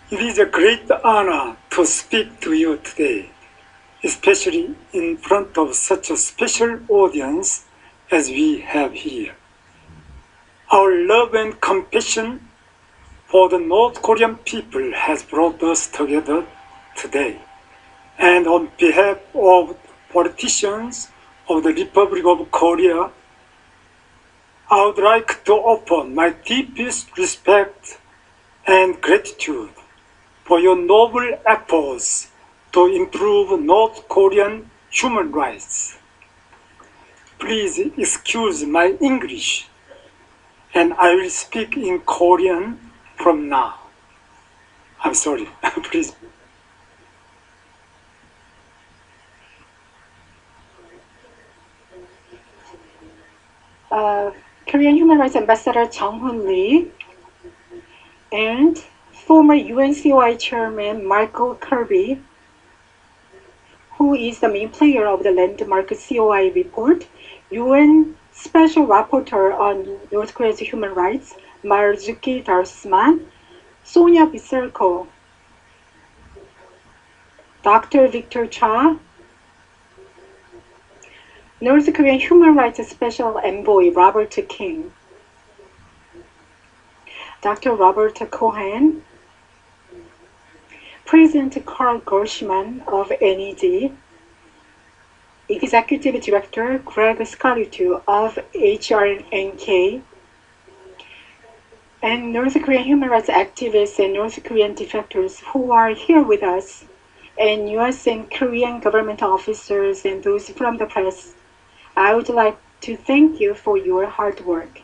It is a great honor to speak to you today, especially in front of such a special audience as we have here. Our love and compassion for the North Korean people has brought us together today. And on behalf of politicians of the Republic of Korea, I would like to offer my deepest respect and gratitude for your noble efforts to improve North Korean human rights. Please excuse my English, and I will speak in Korean from now. I'm sorry, please. Korean Human Rights Ambassador Jung Hoon Lee and former UNCOI Chairman Michael Kirby, who is the main player of the landmark COI report, UN Special Rapporteur on North Korea's human rights, Marzuki Darusman, Sonia Biserko, Dr. Victor Cha, North Korean Human Rights Special Envoy Robert King, Dr. Robert Cohen, President Carl Gershman of NED, Executive Director Greg Scalitu of HRNK, and North Korean human rights activists and North Korean defectors who are here with us, and US and Korean government officers and those from the press. I would like to thank you for your hard work.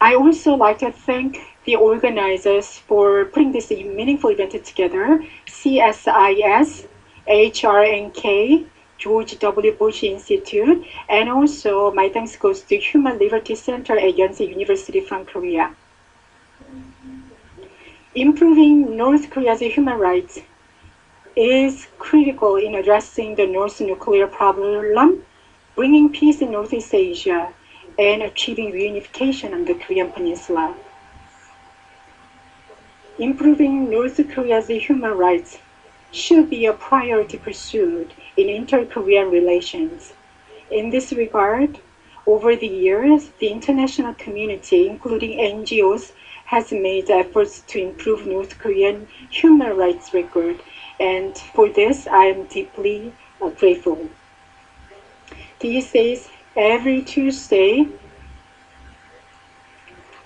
I also like to thank the organizers for putting this meaningful event together, CSIS, HRNK, George W. Bush Institute, and also my thanks goes to Human Liberty Center at Yonsei University from Korea. Improving North Korea's human rights is critical in addressing the North nuclear problem, bringing peace in Northeast Asia, and achieving reunification on the Korean Peninsula. Improving North Korea's human rights should be a priority pursuit in inter-Korean relations. In this regard, over the years, the international community, including NGOs, has made efforts to improve North Korean human rights record, and for this, I am deeply grateful. These days, every Tuesday,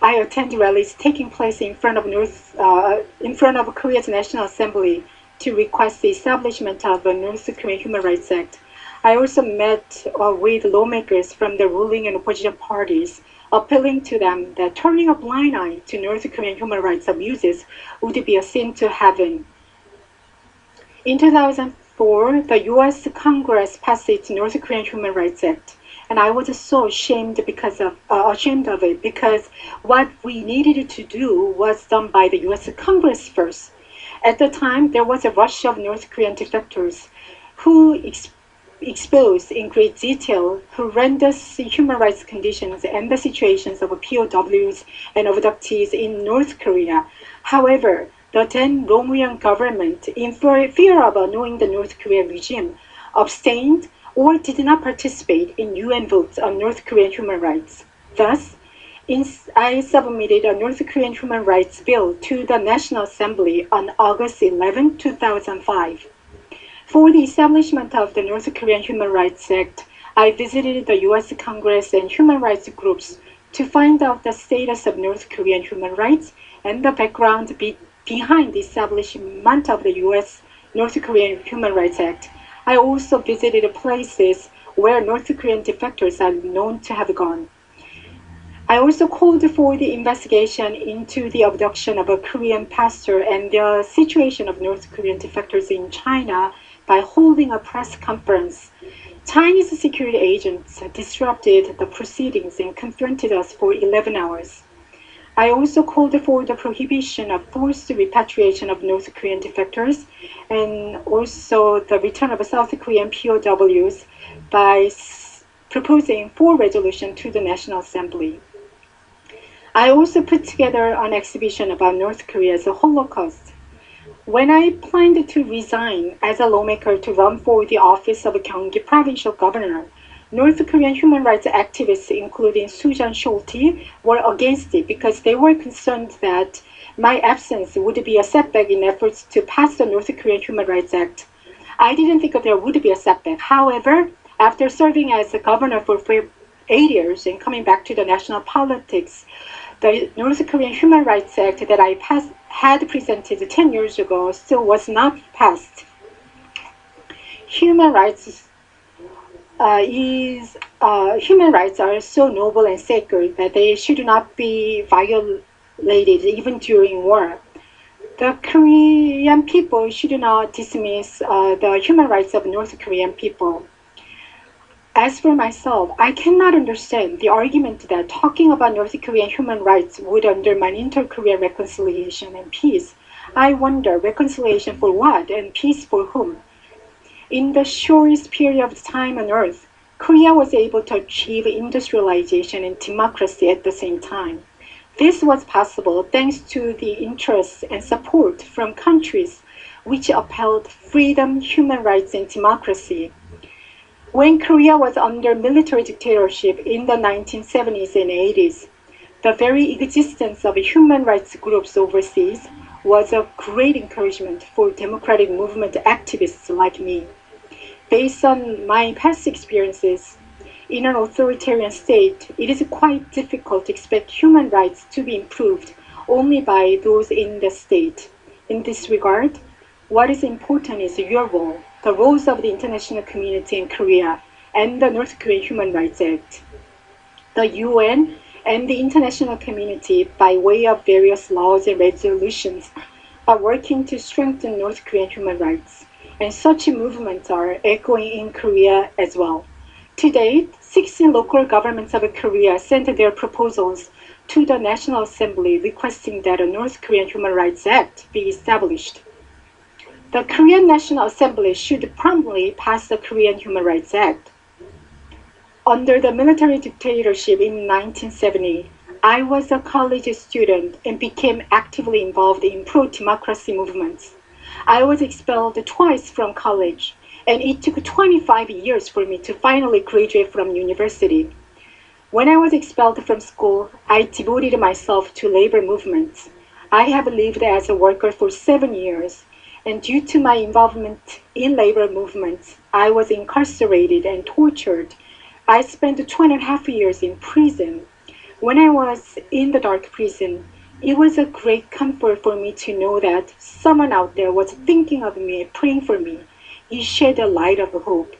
I attend rallies taking place in front of Korea's National Assembly to request the establishment of the North Korean Human Rights Act. I also met with lawmakers from the ruling and opposition parties, appealing to them that turning a blind eye to North Korean human rights abuses would be a sin to heaven. In 2004, the U.S. Congress passed its North Korean Human Rights Act, and I was so ashamed of it because what we needed to do was done by the U.S. Congress first. At the time, there was a rush of North Korean defectors who exposed in great detail horrendous human rights conditions and the situations of POWs and abductees in North Korea. However, the then Romuan government, in fear of annoying the North Korean regime, abstained or did not participate in UN votes on North Korean human rights. Thus, I submitted a North Korean human rights bill to the National Assembly on August 11, 2005. For the establishment of the North Korean Human Rights Act, I visited the U.S. Congress and human rights groups to find out the status of North Korean human rights and the background behind the establishment of the U.S. North Korean Human Rights Act. I also visited places where North Korean defectors are known to have gone. I also called for the investigation into the abduction of a Korean pastor and the situation of North Korean defectors in China by holding a press conference. Chinese security agents disrupted the proceedings and confronted us for 11 hours. I also called for the prohibition of forced repatriation of North Korean defectors and also the return of South Korean POWs by proposing 4 resolutions to the National Assembly. I also put together an exhibition about North Korea's Holocaust. When I planned to resign as a lawmaker to run for the office of Gyeonggi provincial governor, North Korean human rights activists, including Sujan Schulte, were against it because they were concerned that my absence would be a setback in efforts to pass the North Korean Human Rights Act. I didn't think there would be a setback. However, after serving as a governor for 8 years and coming back to the national politics, the North Korean Human Rights Act that I had presented 10 years ago still was not passed. Human rights human rights are so noble and sacred that they should not be violated even during war. The Korean people should not dismiss the human rights of North Korean people. As for myself, I cannot understand the argument that talking about North Korean human rights would undermine inter-Korean reconciliation and peace. I wonder, reconciliation for what and peace for whom? In the shortest period of time on earth, Korea was able to achieve industrialization and democracy at the same time. This was possible thanks to the interest and support from countries which upheld freedom, human rights, and democracy. When Korea was under military dictatorship in the 1970s and 80s, the very existence of human rights groups overseas was a great encouragement for democratic movement activists like me. Based on my past experiences, in an authoritarian state, it is quite difficult to expect human rights to be improved only by those in the state. In this regard, what is important is your role, the roles of the international community in Korea, and the North Korean Human Rights Act. The UN and the international community, by way of various laws and resolutions, are working to strengthen North Korean human rights, and such movements are echoing in Korea as well. To date, 16 local governments of Korea sent their proposals to the National Assembly requesting that a North Korean Human Rights Act be established. The Korean National Assembly should promptly pass the Korean Human Rights Act. Under the military dictatorship in 1970, I was a college student and became actively involved in pro-democracy movements. I was expelled twice from college, and it took 25 years for me to finally graduate from university. When I was expelled from school, I devoted myself to labor movements. I have lived as a worker for 7 years, and due to my involvement in labor movements, I was incarcerated and tortured. I spent 2.5 years in prison. When I was in the dark prison, it was a great comfort for me to know that someone out there was thinking of me and praying for me. It shed a light of hope.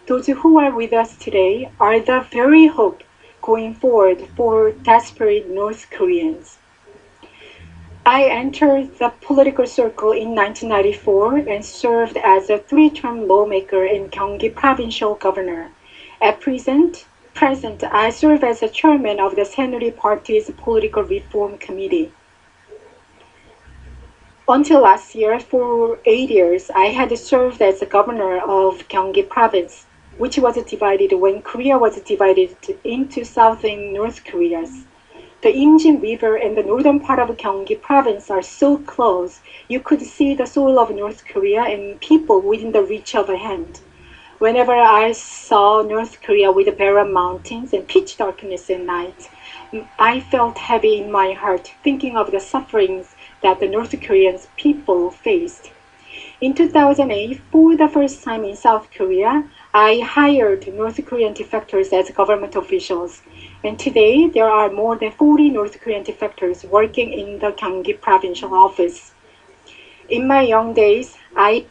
Those who are with us today are the very hope going forward for desperate North Koreans. I entered the political circle in 1994 and served as a 3-term lawmaker and Gyeonggi provincial governor. At present, I serve as the chairman of the Saenuri Party's Political Reform Committee. Until last year, for 8 years, I had served as the governor of Gyeonggi province, which was divided when Korea was divided into South and North Koreas. The Imjin River and the northern part of Gyeonggi province are so close, you could see the soil of North Korea and people within the reach of a hand. Whenever I saw North Korea with barren mountains and pitch darkness at night, I felt heavy in my heart thinking of the sufferings that the North Korean people faced. In 2008, for the first time in South Korea, I hired North Korean defectors as government officials. And today, there are more than 40 North Korean defectors working in the Gyeonggi provincial office. In my young days, I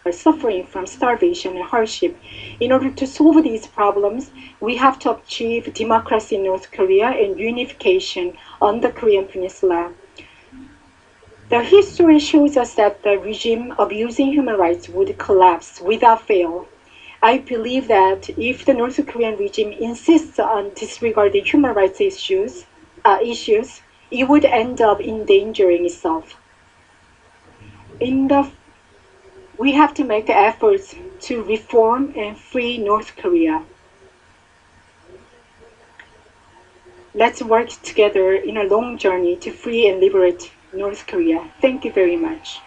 are suffering from starvation and hardship. In order to solve these problems, we have to achieve democracy in North Korea and unification on the Korean Peninsula. The history shows us that the regime abusing human rights would collapse without fail. I believe that if the North Korean regime insists on disregarding human rights issues, it would end up endangering itself. We have to make efforts to reform and free North Korea. Let's work together in a long journey to free and liberate North Korea. Thank you very much.